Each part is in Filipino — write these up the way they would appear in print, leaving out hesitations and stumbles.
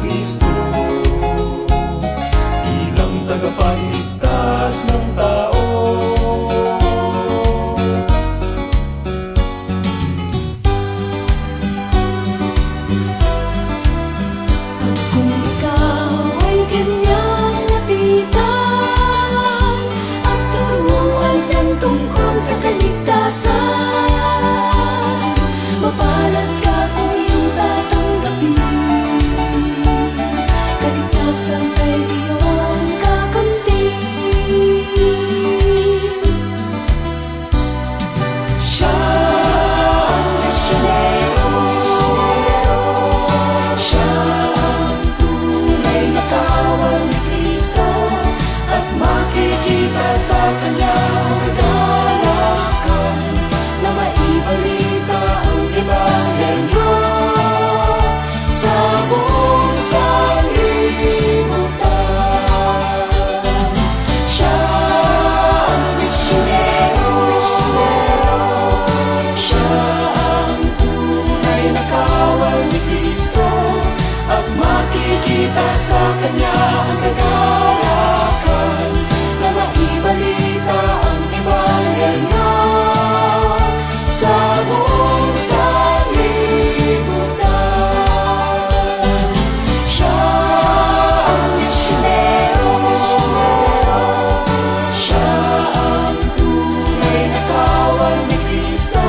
Kristo bilang tagapagligtas ng tao. At kung ikaw ay kanyang lapitan at turuan ng tungkol sa kaligtasan, mapalad ka kung iyong tatanggapin. Kaligtasan ay iyong kakamtin. Siya ang misyonero, siya ang tunay na kawal ni Kristo, at makikita sa kanya ang kagalakan na maibalita ang ebanghelyo sa buong sanlibutan. Siya ang misyonero, siya ang tunay na kawal ni Kristo, at makikita sa kanya ang kagalakan na maibalita ang ebanghelyo sa buong sanlibutan. Siya ang misyonero, siya ang tunay na kawal ni Kristo,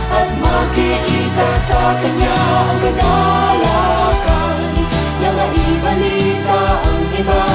at makikita sa kanya ang kagalakan na maibalita ang ebanghelyo